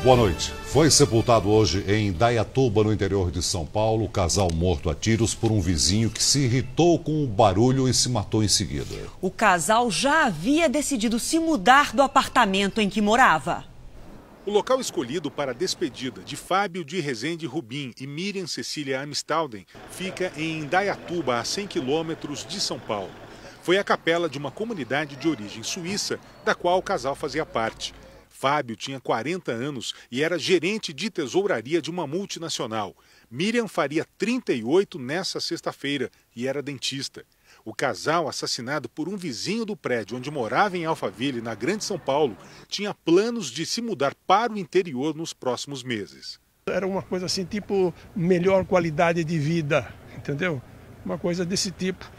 Boa noite. Foi sepultado hoje em Indaiatuba, no interior de São Paulo, o casal morto a tiros por um vizinho que se irritou com o barulho e se matou em seguida. O casal já havia decidido se mudar do apartamento em que morava. O local escolhido para a despedida de Fábio de Rezende Rubim e Miriam Cecília Amstalden fica em Indaiatuba, a 100 quilômetros de São Paulo. Foi a capela de uma comunidade de origem suíça, da qual o casal fazia parte. Fábio tinha 40 anos e era gerente de tesouraria de uma multinacional. Miriam faria 38 nessa sexta-feira e era dentista. O casal, assassinado por um vizinho do prédio onde morava em Alphaville, na Grande São Paulo, tinha planos de se mudar para o interior nos próximos meses. Era uma coisa assim, tipo, melhor qualidade de vida, entendeu? Uma coisa desse tipo.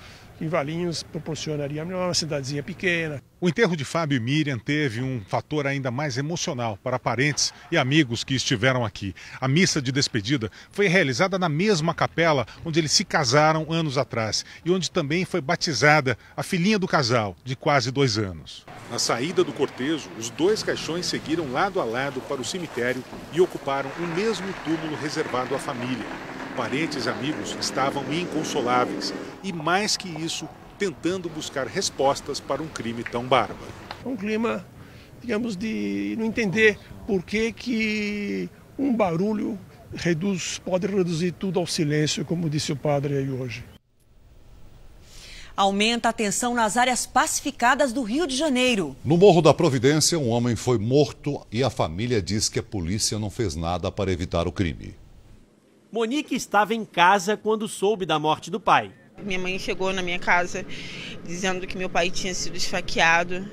Em Valinhos proporcionaria uma cidadezinha pequena. O enterro de Fábio e Miriam teve um fator ainda mais emocional para parentes e amigos que estiveram aqui. A missa de despedida foi realizada na mesma capela onde eles se casaram anos atrás e onde também foi batizada a filhinha do casal, de quase 2 anos. Na saída do cortejo, os 2 caixões seguiram lado a lado para o cemitério e ocuparam o mesmo túmulo reservado à família. Parentes e amigos estavam inconsoláveis e, mais que isso, tentando buscar respostas para um crime tão bárbaro. Um clima, digamos, de não entender por que um barulho pode reduzir tudo ao silêncio, como disse o padre aí hoje. Aumenta a tensão nas áreas pacificadas do Rio de Janeiro. No Morro da Providência, um homem foi morto e a família diz que a polícia não fez nada para evitar o crime. Monique estava em casa quando soube da morte do pai. Minha mãe chegou na minha casa dizendo que meu pai tinha sido esfaqueado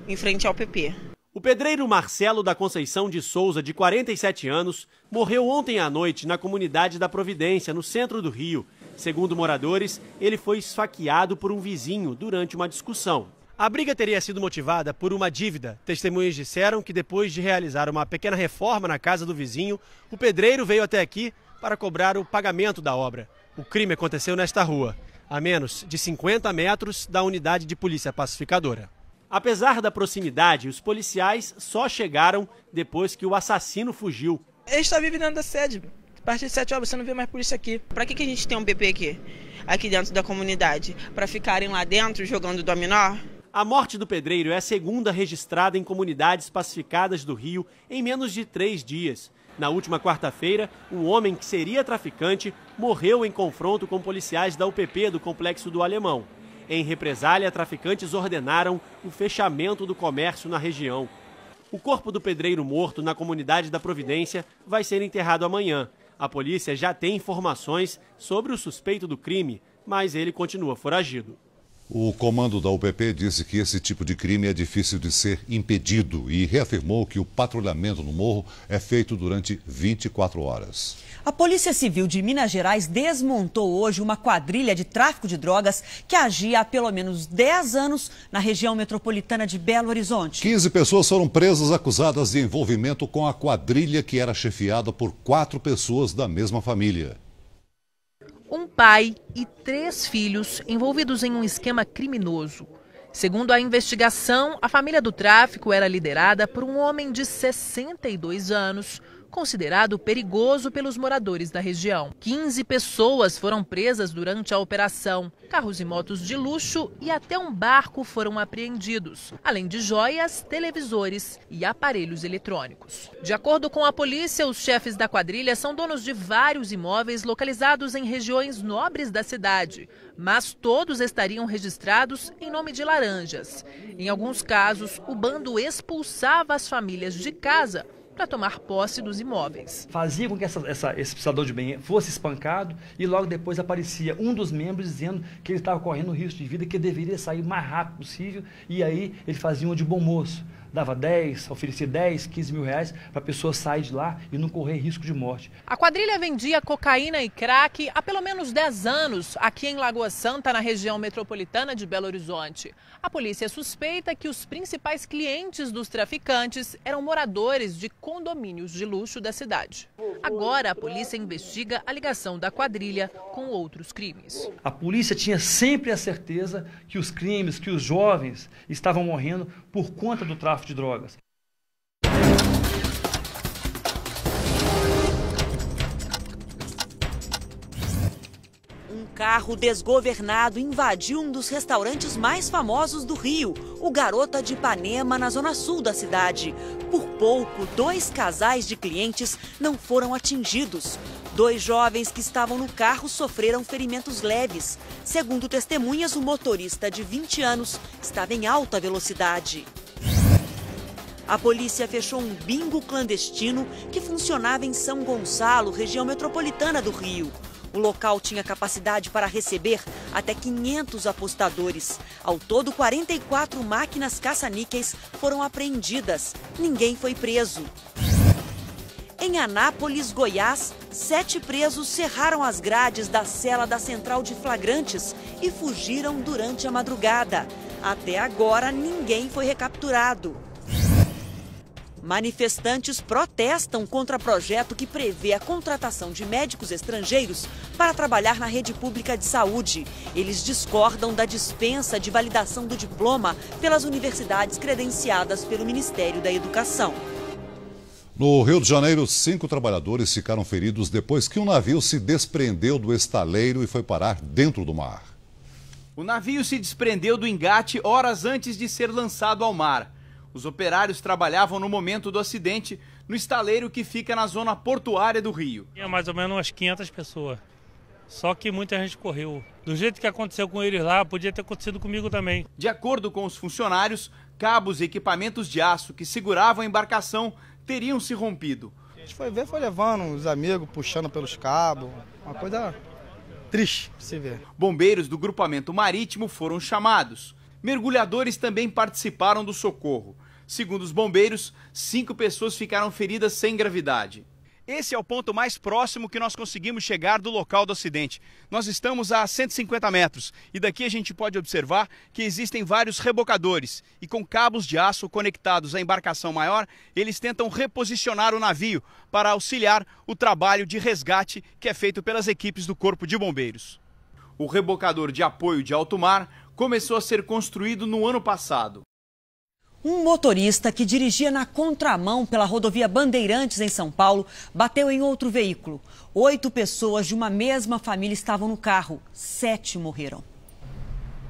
em frente ao PP. O pedreiro Marcelo da Conceição de Souza, de 47 anos, morreu ontem à noite na comunidade da Providência, no centro do Rio. Segundo moradores, ele foi esfaqueado por um vizinho durante uma discussão. A briga teria sido motivada por uma dívida. Testemunhas disseram que depois de realizar uma pequena reforma na casa do vizinho, o pedreiro veio até aqui para cobrar o pagamento da obra. O crime aconteceu nesta rua, a menos de 50 metros da unidade de polícia pacificadora. Apesar da proximidade, os policiais só chegaram depois que o assassino fugiu. Ele está vivendo dentro da sede. A partir de 7 horas você não vê mais polícia aqui. Para que a gente tem um BP aqui dentro da comunidade? Para ficarem lá dentro jogando dominó? A morte do pedreiro é a segunda registrada em comunidades pacificadas do Rio em menos de 3 dias. Na última quarta-feira, um homem que seria traficante morreu em confronto com policiais da UPP do Complexo do Alemão. Em represália, traficantes ordenaram o fechamento do comércio na região. O corpo do pedreiro morto na comunidade da Providência vai ser enterrado amanhã. A polícia já tem informações sobre o suspeito do crime, mas ele continua foragido. O comando da UPP disse que esse tipo de crime é difícil de ser impedido e reafirmou que o patrulhamento no morro é feito durante 24 horas. A Polícia Civil de Minas Gerais desmontou hoje uma quadrilha de tráfico de drogas que agia há pelo menos 10 anos na região metropolitana de Belo Horizonte. 15 pessoas foram presas acusadas de envolvimento com a quadrilha que era chefiada por 4 pessoas da mesma família. Um pai e 3 filhos envolvidos em um esquema criminoso. Segundo a investigação, a família do tráfico era liderada por um homem de 62 anos, considerado perigoso pelos moradores da região. 15 pessoas foram presas durante a operação. Carros e motos de luxo e até um barco foram apreendidos, além de joias, televisores e aparelhos eletrônicos. De acordo com a polícia, os chefes da quadrilha são donos de vários imóveis localizados em regiões nobres da cidade, mas todos estariam registrados em nome de laranjas. Em alguns casos, o bando expulsava as famílias de casa para tomar posse dos imóveis. Fazia com que esse prestador de bem fosse espancado e logo depois aparecia um dos membros dizendo que ele estava correndo risco de vida, que deveria sair o mais rápido possível, e aí ele fazia um de bom moço. Dava 10, oferecia 10, 15 mil reais para a pessoa sair de lá e não correr risco de morte. A quadrilha vendia cocaína e crack há pelo menos 10 anos aqui em Lagoa Santa, na região metropolitana de Belo Horizonte. A polícia suspeita que os principais clientes dos traficantes eram moradores de condomínios de luxo da cidade. Agora a polícia investiga a ligação da quadrilha com outros crimes. A polícia tinha sempre a certeza que os crimes, que os jovens estavam morrendo por conta do tráfico de drogas. carro desgovernado invadiu um dos restaurantes mais famosos do Rio, o Garota de Ipanema, na zona sul da cidade. Por pouco, 2 casais de clientes não foram atingidos. 2 jovens que estavam no carro sofreram ferimentos leves. Segundo testemunhas, o motorista de 20 anos estava em alta velocidade. A polícia fechou um bingo clandestino que funcionava em São Gonçalo, região metropolitana do Rio. O local tinha capacidade para receber até 500 apostadores. Ao todo, 44 máquinas caça-níqueis foram apreendidas. Ninguém foi preso. Em Anápolis, Goiás, 7 presos cerraram as grades da cela da Central de Flagrantes e fugiram durante a madrugada. Até agora, ninguém foi recapturado. Manifestantes protestam contra projeto que prevê a contratação de médicos estrangeiros para trabalhar na rede pública de saúde. Eles discordam da dispensa de validação do diploma pelas universidades credenciadas pelo Ministério da Educação. No Rio de Janeiro, 5 trabalhadores ficaram feridos depois que um navio se desprendeu do estaleiro e foi parar dentro do mar. O navio se desprendeu do engate horas antes de ser lançado ao mar. Os operários trabalhavam no momento do acidente no estaleiro que fica na zona portuária do Rio. Tinha mais ou menos umas 500 pessoas, só que muita gente correu. Do jeito que aconteceu com eles lá, podia ter acontecido comigo também. De acordo com os funcionários, cabos e equipamentos de aço que seguravam a embarcação teriam se rompido. A gente foi levando os amigos, puxando pelos cabos, uma coisa triste de se ver. Bombeiros do grupamento marítimo foram chamados. Mergulhadores também participaram do socorro. Segundo os bombeiros, 5 pessoas ficaram feridas sem gravidade. Esse é o ponto mais próximo que nós conseguimos chegar do local do acidente. Nós estamos a 150 metros e daqui a gente pode observar que existem vários rebocadores e com cabos de aço conectados à embarcação maior, eles tentam reposicionar o navio para auxiliar o trabalho de resgate que é feito pelas equipes do Corpo de Bombeiros. O rebocador de apoio de alto mar começou a ser construído no ano passado. Um motorista que dirigia na contramão pela rodovia Bandeirantes, em São Paulo, bateu em outro veículo. 8 pessoas de uma mesma família estavam no carro. 7 morreram.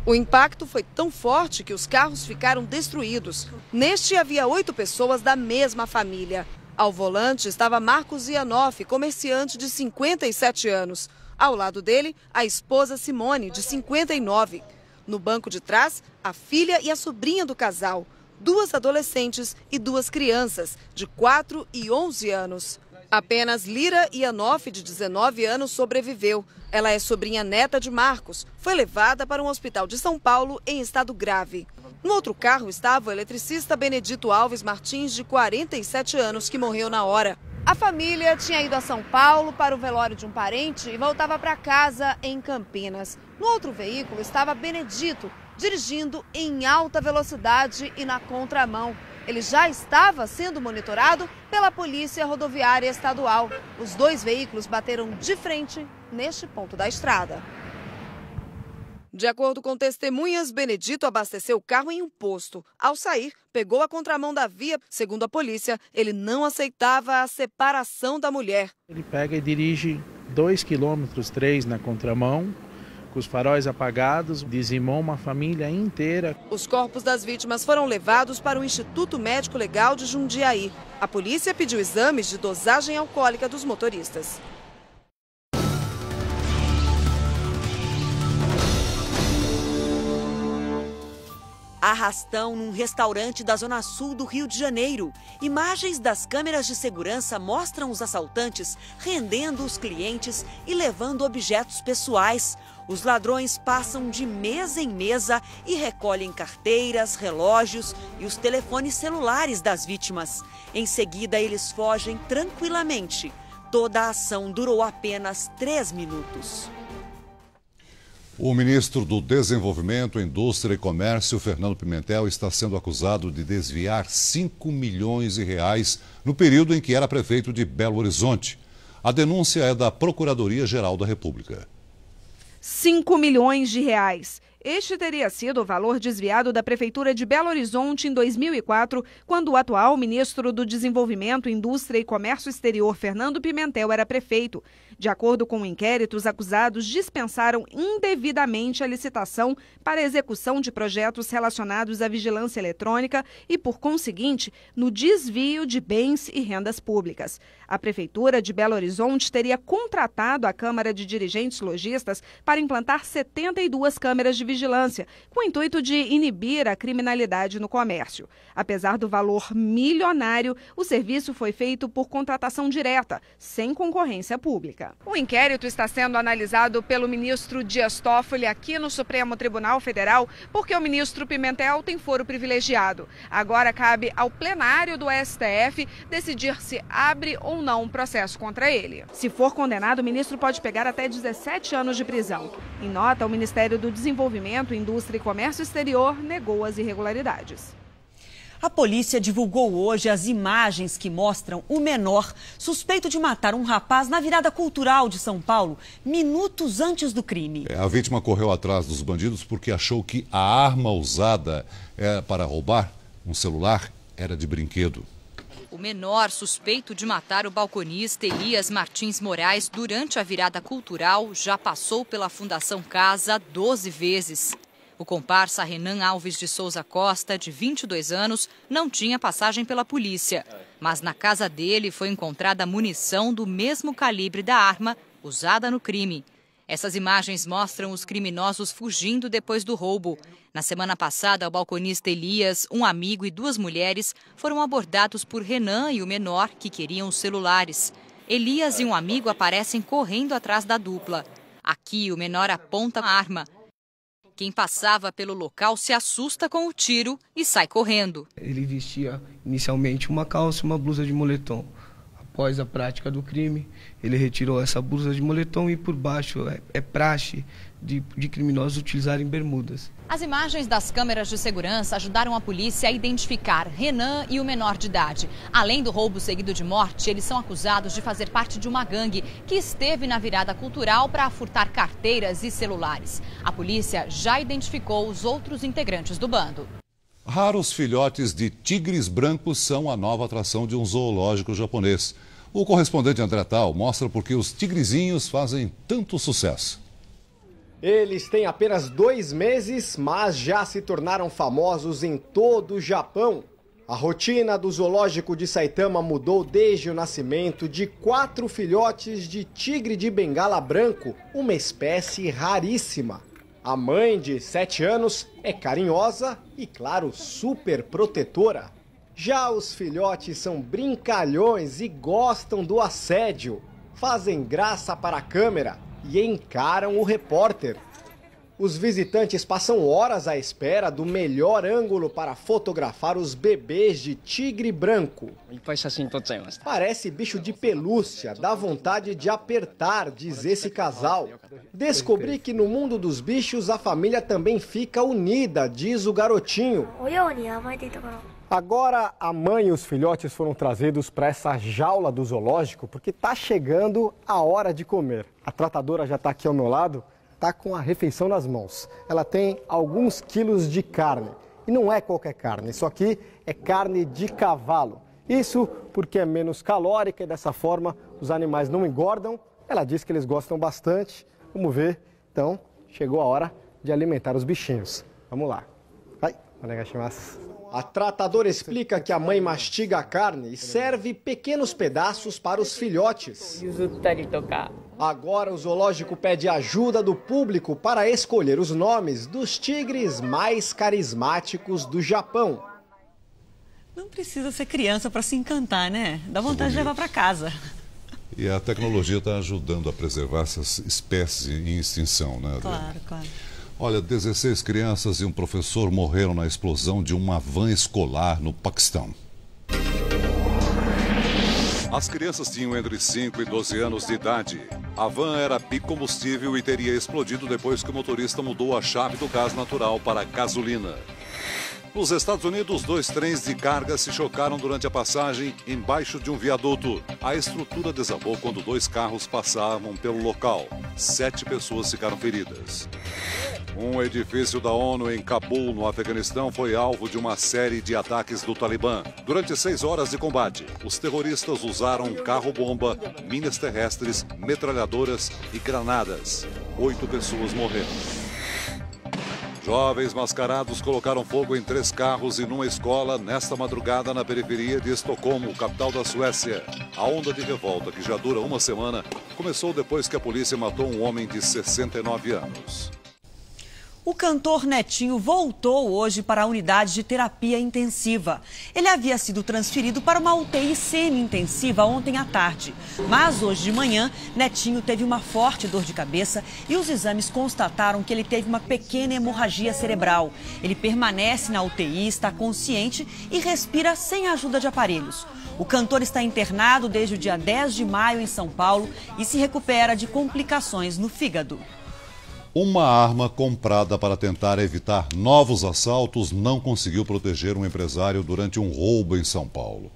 O impacto foi tão forte que os carros ficaram destruídos. Neste havia 8 pessoas da mesma família. Ao volante estava Marcos Ianoff, comerciante de 57 anos. Ao lado dele, a esposa Simone, de 59. No banco de trás, a filha e a sobrinha do casal. 2 adolescentes e 2 crianças, de 4 e 11 anos. Apenas Lira Ianoff, de 19 anos, sobreviveu. Ela é sobrinha neta de Marcos. Foi levada para um hospital de São Paulo em estado grave. No outro carro estava o eletricista Benedito Alves Martins, de 47 anos, que morreu na hora. A família tinha ido a São Paulo para o velório de um parente e voltava para casa em Campinas. No outro veículo estava Benedito, dirigindo em alta velocidade e na contramão. Ele já estava sendo monitorado pela Polícia Rodoviária Estadual. Os 2 veículos bateram de frente neste ponto da estrada. De acordo com testemunhas, Benedito abasteceu o carro em um posto. Ao sair, pegou a contramão da via. Segundo a polícia, ele não aceitava a separação da mulher. Ele pega e dirige 2 quilômetros, 3 na contramão, com os faróis apagados, dizimou uma família inteira. Os corpos das vítimas foram levados para o Instituto Médico Legal de Jundiaí. A polícia pediu exames de dosagem alcoólica dos motoristas. Arrastão num restaurante da zona sul do Rio de Janeiro. Imagens das câmeras de segurança mostram os assaltantes rendendo os clientes e levando objetos pessoais. Os ladrões passam de mesa em mesa e recolhem carteiras, relógios e os telefones celulares das vítimas. Em seguida, eles fogem tranquilamente. Toda a ação durou apenas 3 minutos. O ministro do Desenvolvimento, Indústria e Comércio, Fernando Pimentel, está sendo acusado de desviar 5 milhões de reais no período em que era prefeito de Belo Horizonte. A denúncia é da Procuradoria-Geral da República. 5 milhões de reais. Este teria sido o valor desviado da Prefeitura de Belo Horizonte em 2004, quando o atual ministro do Desenvolvimento, Indústria e Comércio Exterior, Fernando Pimentel, era prefeito. De acordo com o inquérito, os acusados dispensaram indevidamente a licitação para a execução de projetos relacionados à vigilância eletrônica e, por conseguinte, no desvio de bens e rendas públicas. A Prefeitura de Belo Horizonte teria contratado a Câmara de Dirigentes Lojistas para implantar 72 câmeras de vigilância, com o intuito de inibir a criminalidade no comércio. Apesar do valor milionário, o serviço foi feito por contratação direta, sem concorrência pública. O inquérito está sendo analisado pelo ministro Dias Toffoli aqui no Supremo Tribunal Federal, porque o ministro Pimentel tem foro privilegiado. Agora cabe ao plenário do STF decidir se abre ou não um processo contra ele. Se for condenado, o ministro pode pegar até 17 anos de prisão. Em nota, o Ministério do Desenvolvimento, Indústria e Comércio Exterior negou as irregularidades. A polícia divulgou hoje as imagens que mostram o menor suspeito de matar um rapaz na virada cultural de São Paulo, minutos antes do crime. A vítima correu atrás dos bandidos porque achou que a arma usada para roubar um celular era de brinquedo. O menor suspeito de matar o balconista Elias Martins Moraes durante a virada cultural já passou pela Fundação Casa 12 vezes. O comparsa Renan Alves de Souza Costa, de 22 anos, não tinha passagem pela polícia. Mas na casa dele foi encontrada munição do mesmo calibre da arma usada no crime. Essas imagens mostram os criminosos fugindo depois do roubo. Na semana passada, o balconista Elias, um amigo e 2 mulheres foram abordados por Renan e o menor, que queriam os celulares. Elias e um amigo aparecem correndo atrás da dupla. Aqui, o menor aponta a arma. Quem passava pelo local se assusta com o tiro e sai correndo. Ele vestia inicialmente uma calça e uma blusa de moletom. Após a prática do crime, ele retirou essa blusa de moletom e por baixo é praxe de criminosos utilizarem bermudas. As imagens das câmeras de segurança ajudaram a polícia a identificar Renan e o menor de idade. Além do roubo seguido de morte, eles são acusados de fazer parte de uma gangue que esteve na virada cultural para furtar carteiras e celulares. A polícia já identificou os outros integrantes do bando. Raros filhotes de tigres brancos são a nova atração de um zoológico japonês. O correspondente André Tal mostra por que os tigrezinhos fazem tanto sucesso. Eles têm apenas 2 meses, mas já se tornaram famosos em todo o Japão. A rotina do zoológico de Saitama mudou desde o nascimento de 4 filhotes de tigre de bengala branco, uma espécie raríssima. A mãe, de 7 anos, é carinhosa e, claro, super protetora. Já os filhotes são brincalhões e gostam do assédio. Fazem graça para a câmera e encaram o repórter. Os visitantes passam horas à espera do melhor ângulo para fotografar os bebês de tigre branco. Parece bicho de pelúcia, dá vontade de apertar, diz esse casal. Descobri que no mundo dos bichos a família também fica unida, diz o garotinho. Agora a mãe e os filhotes foram trazidos para essa jaula do zoológico porque está chegando a hora de comer. A tratadora já está aqui ao meu lado. Está com a refeição nas mãos. Ela tem alguns quilos de carne. E não é qualquer carne, isso aqui é carne de cavalo. Isso porque é menos calórica e dessa forma os animais não engordam. Ela diz que eles gostam bastante. Vamos ver. Então, chegou a hora de alimentar os bichinhos. Vamos lá. Vai, a tratadora explica que a mãe mastiga a carne e serve pequenos pedaços para os filhotes. Agora o zoológico pede ajuda do público para escolher os nomes dos tigres mais carismáticos do Japão. Não precisa ser criança para se encantar, né? Dá vontade de levar para casa. E a tecnologia está ajudando a preservar essas espécies em extinção, né, Adriana? Claro, claro. Olha, 16 crianças e um professor morreram na explosão de uma van escolar no Paquistão. As crianças tinham entre 5 e 12 anos de idade. A van era bicombustível e teria explodido depois que o motorista mudou a chave do gás natural para gasolina. Nos Estados Unidos, 2 trens de carga se chocaram durante a passagem embaixo de um viaduto. A estrutura desabou quando 2 carros passavam pelo local. 7 pessoas ficaram feridas. Um edifício da ONU em Cabul, no Afeganistão, foi alvo de uma série de ataques do Talibã. Durante 6 horas de combate, os terroristas usaram carro-bomba, minas terrestres, metralhadoras e granadas. 8 pessoas morreram. Jovens mascarados colocaram fogo em 3 carros e numa escola nesta madrugada na periferia de Estocolmo, capital da Suécia. A onda de revolta, que já dura uma semana, começou depois que a polícia matou um homem de 69 anos. O cantor Netinho voltou hoje para a unidade de terapia intensiva. Ele havia sido transferido para uma UTI semi-intensiva ontem à tarde. Mas hoje de manhã, Netinho teve uma forte dor de cabeça e os exames constataram que ele teve uma pequena hemorragia cerebral. Ele permanece na UTI, está consciente e respira sem a ajuda de aparelhos. O cantor está internado desde o dia 10 de maio em São Paulo e se recupera de complicações no fígado. Uma arma comprada para tentar evitar novos assaltos não conseguiu proteger um empresário durante um roubo em São Paulo.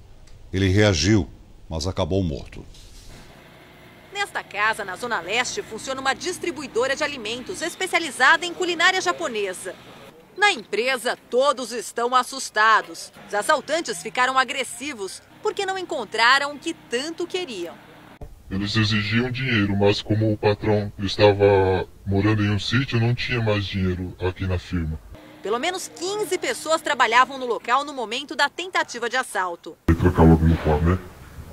Ele reagiu, mas acabou morto. Nesta casa, na Zona Leste, funciona uma distribuidora de alimentos especializada em culinária japonesa. Na empresa, todos estão assustados. Os assaltantes ficaram agressivos porque não encontraram o que tanto queriam. Eles exigiam dinheiro, mas como o patrão estava morando em um sítio, não tinha mais dinheiro aqui na firma. Pelo menos 15 pessoas trabalhavam no local no momento da tentativa de assalto. Ele trocava no quarto, né?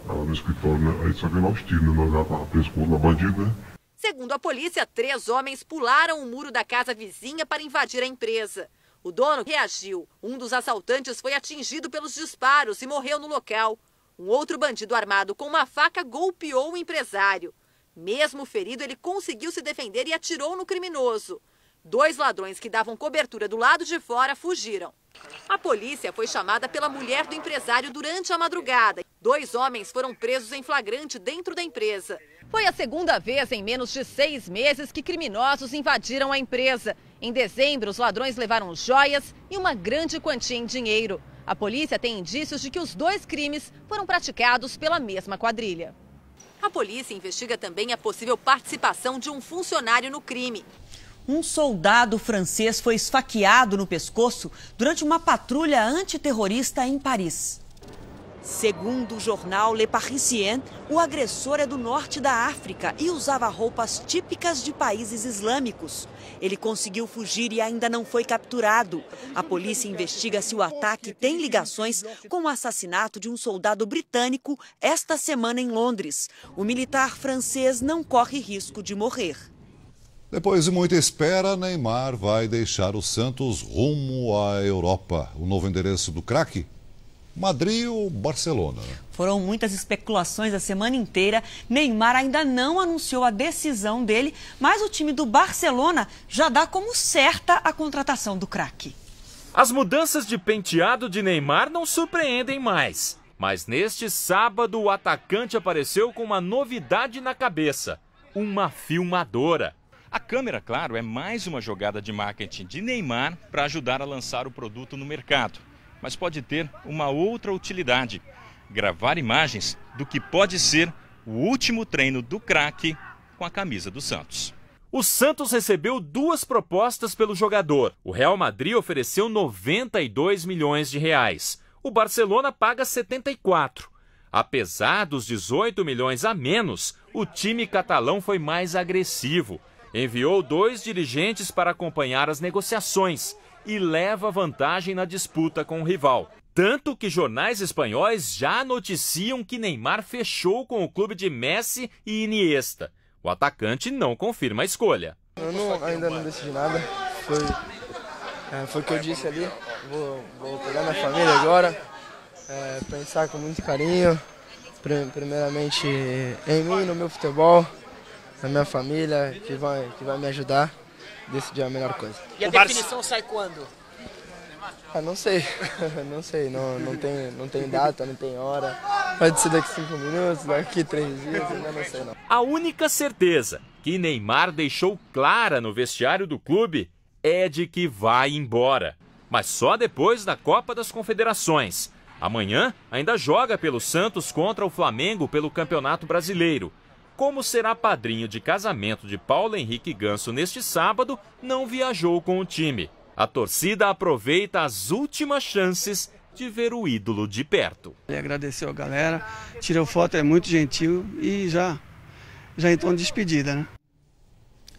No escritório, né? Aí só veio lá os tiros, né? Nós já tava preso com o bandido, né? Segundo a polícia, 3 homens pularam o muro da casa vizinha para invadir a empresa. O dono reagiu. Um dos assaltantes foi atingido pelos disparos e morreu no local. Um outro bandido armado com uma faca golpeou o empresário. Mesmo ferido, ele conseguiu se defender e atirou no criminoso. 2 ladrões que davam cobertura do lado de fora fugiram. A polícia foi chamada pela mulher do empresário durante a madrugada. 2 homens foram presos em flagrante dentro da empresa. Foi a segunda vez em menos de 6 meses que criminosos invadiram a empresa. Em dezembro, os ladrões levaram joias e uma grande quantia em dinheiro. A polícia tem indícios de que os 2 crimes foram praticados pela mesma quadrilha. A polícia investiga também a possível participação de um funcionário no crime. Um soldado francês foi esfaqueado no pescoço durante uma patrulha antiterrorista em Paris. Segundo o jornal Le Parisien, o agressor é do norte da África e usava roupas típicas de países islâmicos. Ele conseguiu fugir e ainda não foi capturado. A polícia investiga se o ataque tem ligações com o assassinato de um soldado britânico esta semana em Londres. O militar francês não corre risco de morrer. Depois de muita espera, Neymar vai deixar o Santos rumo à Europa. O novo endereço do craque? Madrid ou Barcelona? Foram muitas especulações a semana inteira. Neymar ainda não anunciou a decisão dele, mas o time do Barcelona já dá como certa a contratação do craque. As mudanças de penteado de Neymar não surpreendem mais. Mas neste sábado o atacante apareceu com uma novidade na cabeça: uma filmadora. A câmera, claro, é mais uma jogada de marketing de Neymar para ajudar a lançar o produto no mercado. Mas pode ter uma outra utilidade: gravar imagens do que pode ser o último treino do craque com a camisa do Santos. O Santos recebeu 2 propostas pelo jogador. O Real Madrid ofereceu 92 milhões de reais. O Barcelona paga 74. Apesar dos 18 milhões a menos, o time catalão foi mais agressivo. Enviou 2 dirigentes para acompanhar as negociações e leva vantagem na disputa com o rival. Tanto que jornais espanhóis já noticiam que Neymar fechou com o clube de Messi e Iniesta. O atacante não confirma a escolha. Eu ainda não decidi nada. Foi o que eu disse ali. Vou pegar minha família agora, pensar com muito carinho, primeiramente em mim, no meu futebol, na minha família, que vai me ajudar a decidir a melhor coisa. E a definição sai quando? Não sei, não tem data, não tem hora. Pode ser daqui 5 minutos, daqui 3 dias, ainda não sei não. A única certeza que Neymar deixou clara no vestiário do clube é de que vai embora. mas só depois da Copa das Confederações. Amanhã ainda joga pelo Santos contra o Flamengo pelo Campeonato Brasileiro. Como será padrinho de casamento de Paulo Henrique Ganso neste sábado, não viajou com o time. A torcida aproveita as últimas chances de ver o ídolo de perto. Ele agradeceu a galera, tirou foto, é muito gentil e já em tom de despedida, né?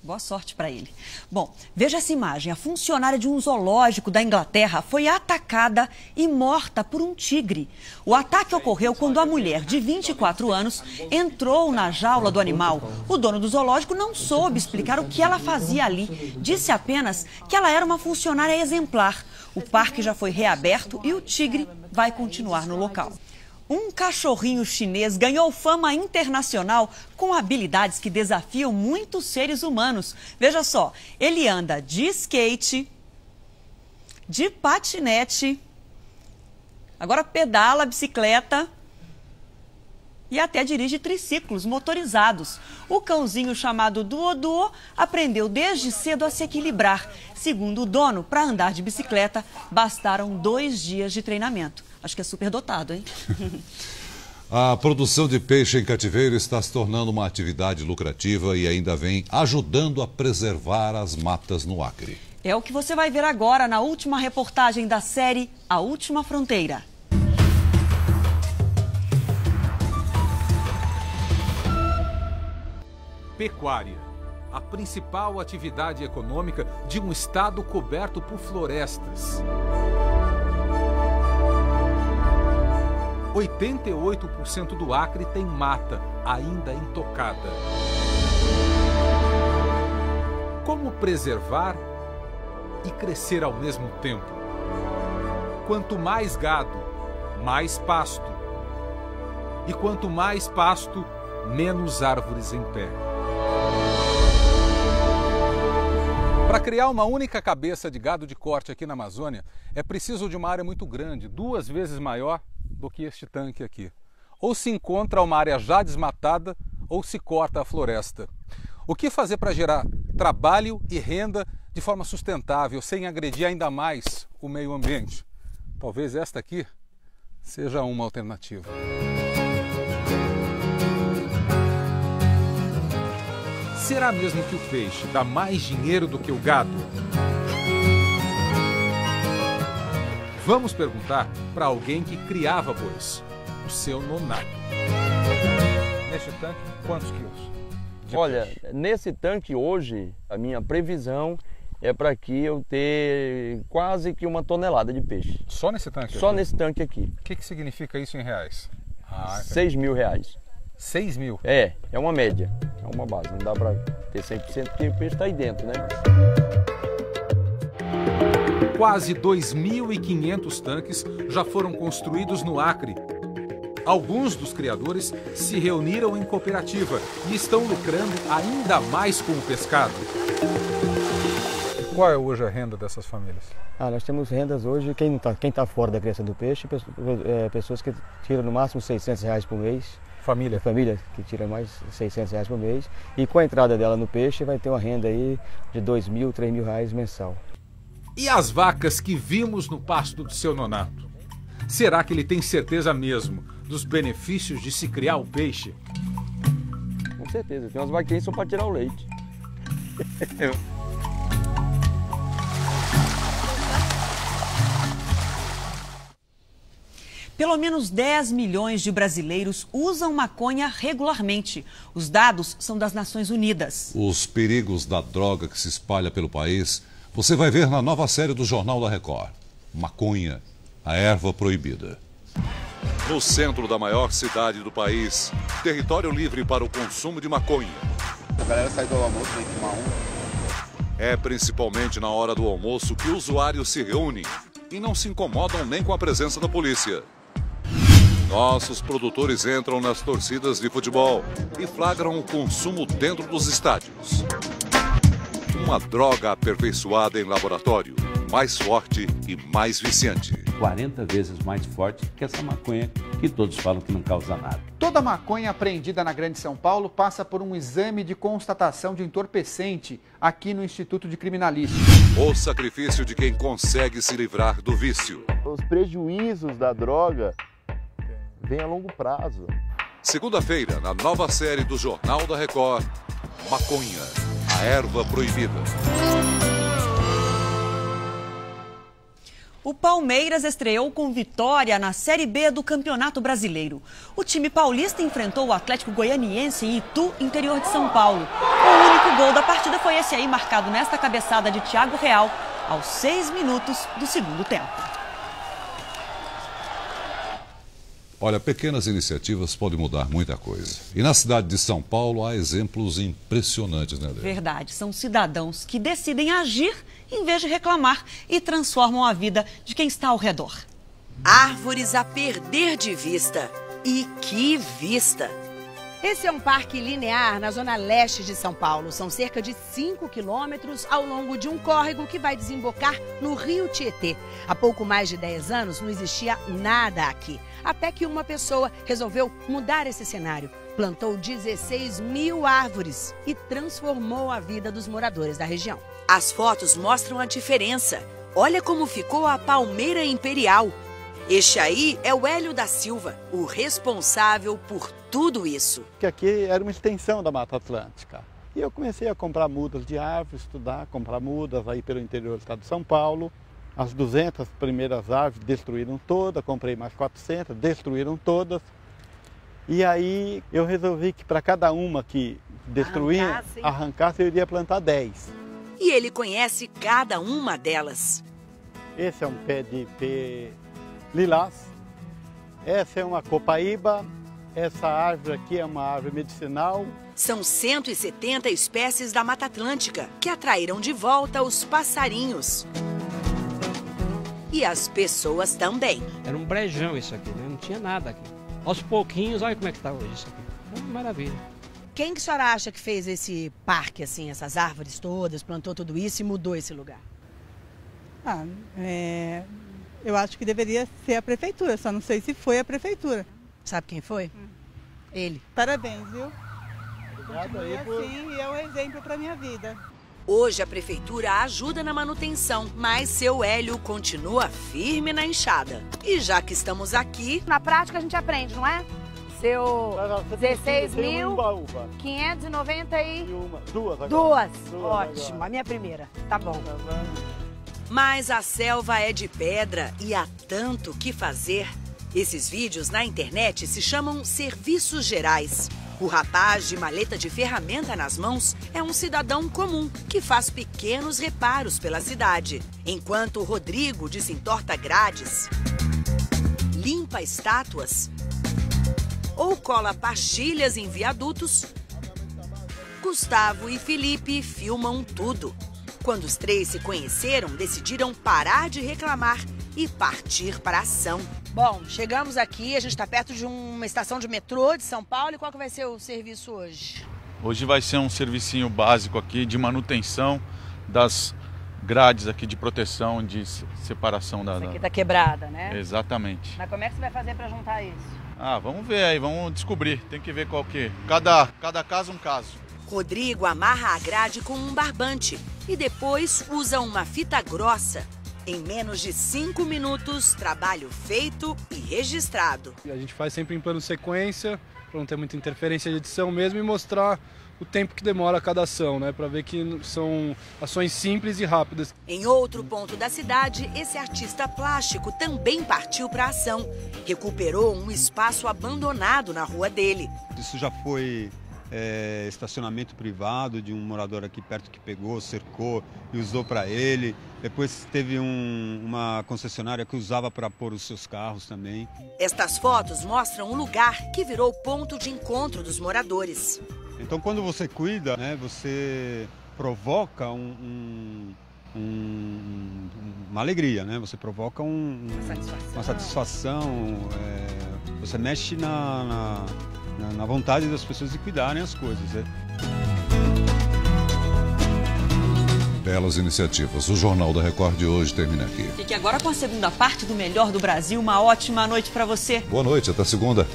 Boa sorte para ele. Bom, veja essa imagem. A funcionária de um zoológico da Inglaterra foi atacada e morta por um tigre. O ataque ocorreu quando a mulher, de 24 anos, entrou na jaula do animal. O dono do zoológico não soube explicar o que ela fazia ali. Disse apenas que ela era uma funcionária exemplar. O parque já foi reaberto e o tigre vai continuar no local. Um cachorrinho chinês ganhou fama internacional com habilidades que desafiam muitos seres humanos. Veja só, ele anda de skate, de patinete, agora pedala a bicicleta e até dirige triciclos motorizados. O cãozinho chamado Duoduo aprendeu desde cedo a se equilibrar. Segundo o dono, para andar de bicicleta, bastaram 2 dias de treinamento. Acho que é super dotado, hein? A produção de peixe em cativeiro está se tornando uma atividade lucrativa e ainda vem ajudando a preservar as matas no Acre. É o que você vai ver agora na última reportagem da série A Última Fronteira. Pecuária, a principal atividade econômica de um estado coberto por florestas. 88% do Acre tem mata, ainda intocada. Como preservar e crescer ao mesmo tempo? Quanto mais gado, mais pasto. E quanto mais pasto, menos árvores em pé. Para criar uma única cabeça de gado de corte aqui na Amazônia, é preciso de uma área muito grande, 2 vezes maior do que este tanque aqui. Ou se encontra uma área já desmatada, ou se corta a floresta. O que fazer para gerar trabalho e renda de forma sustentável, sem agredir ainda mais o meio ambiente? Talvez esta aqui seja uma alternativa. Será mesmo que o peixe dá mais dinheiro do que o gado? Vamos perguntar para alguém que criava bois, o seu Nonato. Neste tanque, quantos quilos? Olha, nesse tanque hoje, a minha previsão é para que eu ter quase que 1 tonelada de peixe. Só nesse tanque? Só nesse tanque aqui. O que significa isso em reais? 6 mil reais. 6 mil? É uma média, é uma base. Não dá para ter 100% porque o peixe está aí dentro, né? Quase 2.500 tanques já foram construídos no Acre. Alguns dos criadores se reuniram em cooperativa e estão lucrando ainda mais com o pescado. Qual é hoje a renda dessas famílias? Nós temos rendas hoje, quem tá fora da criação do peixe, pessoas que tiram no máximo R$600 por mês. Família que tira mais R$600 por mês. E com a entrada dela no peixe vai ter uma renda aí de R$2.000, R$3.000 mensal. E as vacas que vimos no pasto do seu Nonato? Será que ele tem certeza mesmo dos benefícios de se criar o peixe? Com certeza, tem umas vaquinhas só para tirar o leite. Pelo menos 10 milhões de brasileiros usam maconha regularmente. Os dados são das Nações Unidas. Os perigos da droga que se espalha pelo país, você vai ver na nova série do Jornal da Record. Maconha, a erva proibida. No centro da maior cidade do país, território livre para o consumo de maconha. A galera sai do almoço, vem fumar É principalmente na hora do almoço que usuários se reúnem e não se incomodam nem com a presença da polícia. Nossos produtores entram nas torcidas de futebol e flagram o consumo dentro dos estádios. Uma droga aperfeiçoada em laboratório mais forte e mais viciante. 40 vezes mais forte que essa maconha que todos falam que não causa nada. Toda maconha apreendida na Grande São Paulo passa por um exame de constatação de entorpecente aqui no Instituto de Criminalística. O sacrifício de quem consegue se livrar do vício. Os prejuízos da droga vêm a longo prazo. Segunda-feira, na nova série do Jornal da Record, Maconha, a erva proibida. O Palmeiras estreou com vitória na Série B do Campeonato Brasileiro. O time paulista enfrentou o Atlético Goianiense em Itu, interior de São Paulo. O único gol da partida foi esse aí, marcado nesta cabeçada de Thiago Real, aos 6 minutos do segundo tempo. Olha, pequenas iniciativas podem mudar muita coisa. E na cidade de São Paulo há exemplos impressionantes, né, Adriana? Verdade, são cidadãos que decidem agir em vez de reclamar e transformam a vida de quem está ao redor. Árvores a perder de vista. E que vista! Esse é um parque linear na zona leste de São Paulo. São cerca de 5 quilômetros ao longo de um córrego que vai desembocar no Rio Tietê. Há pouco mais de 10 anos não existia nada aqui. Até que uma pessoa resolveu mudar esse cenário. Plantou 16 mil árvores e transformou a vida dos moradores da região. As fotos mostram a diferença. Olha como ficou a palmeira imperial. Este aí é o Hélio da Silva, o responsável por tudo isso. Que aqui era uma extensão da Mata Atlântica. E eu comecei a comprar mudas de árvores, estudar, comprar mudas aí pelo interior do estado de São Paulo. As 200 primeiras árvores destruíram todas, comprei mais 400, destruíram todas. E aí eu resolvi que para cada uma que destruía, arrancasse, eu iria plantar 10. E ele conhece cada uma delas. Esse é um pé de ipê lilás, essa é uma copaíba, essa árvore aqui é uma árvore medicinal. São 170 espécies da Mata Atlântica que atraíram de volta os passarinhos. E as pessoas também. Era um brejão isso aqui, né? Não tinha nada aqui. Aos pouquinhos, olha como é que está hoje isso aqui. É uma maravilha. Quem que a senhora acha que fez esse parque, assim, essas árvores todas, plantou tudo isso e mudou esse lugar? Eu acho que deveria ser a prefeitura, só não sei se foi a prefeitura. Sabe quem foi? Ele. Parabéns, viu? Obrigado aí assim, e é um exemplo para minha vida. Hoje a prefeitura ajuda na manutenção, mas seu Hélio continua firme na enxada. E já que estamos aqui... Na prática a gente aprende, não é? Seu 16.591. Duas. Ótimo, a minha primeira. Tá bom. Mas a selva é de pedra e há tanto que fazer. Esses vídeos na internet se chamam serviços gerais. O rapaz de maleta de ferramenta nas mãos é um cidadão comum que faz pequenos reparos pela cidade. Enquanto o Rodrigo desentorta grades, limpa estátuas ou cola pastilhas em viadutos, Gustavo e Felipe filmam tudo. Quando os três se conheceram, decidiram parar de reclamar e partir para a ação. Bom, chegamos aqui, a gente está perto de uma estação de metrô de São Paulo. E qual que vai ser o serviço hoje? Hoje vai ser um servicinho básico aqui de manutenção das grades aqui de proteção, de separação da... Essa aqui tá quebrada, né? Exatamente. Mas como é que você vai fazer para juntar isso? Vamos ver aí, vamos descobrir. Tem que ver qual que... Cada caso um caso. Rodrigo amarra a grade com um barbante e depois usa uma fita grossa. Em menos de 5 minutos, trabalho feito e registrado. A gente faz sempre em plano sequência, para não ter muita interferência de edição mesmo, e mostrar o tempo que demora cada ação, né? Para ver que são ações simples e rápidas. Em outro ponto da cidade, esse artista plástico também partiu para a ação. Recuperou um espaço abandonado na rua dele. Isso já foi estacionamento privado de um morador aqui perto que pegou, cercou e usou para ele. Depois teve uma concessionária que usava para pôr os seus carros também. Estas fotos mostram um lugar que virou ponto de encontro dos moradores. Então, quando você cuida, né, você provoca uma alegria, né? Você provoca uma satisfação, você mexe na vontade das pessoas de cuidarem as coisas. Belas iniciativas. O Jornal da Record de hoje termina aqui. Fique agora com a segunda parte do Melhor do Brasil. Uma ótima noite para você. Boa noite, até segunda.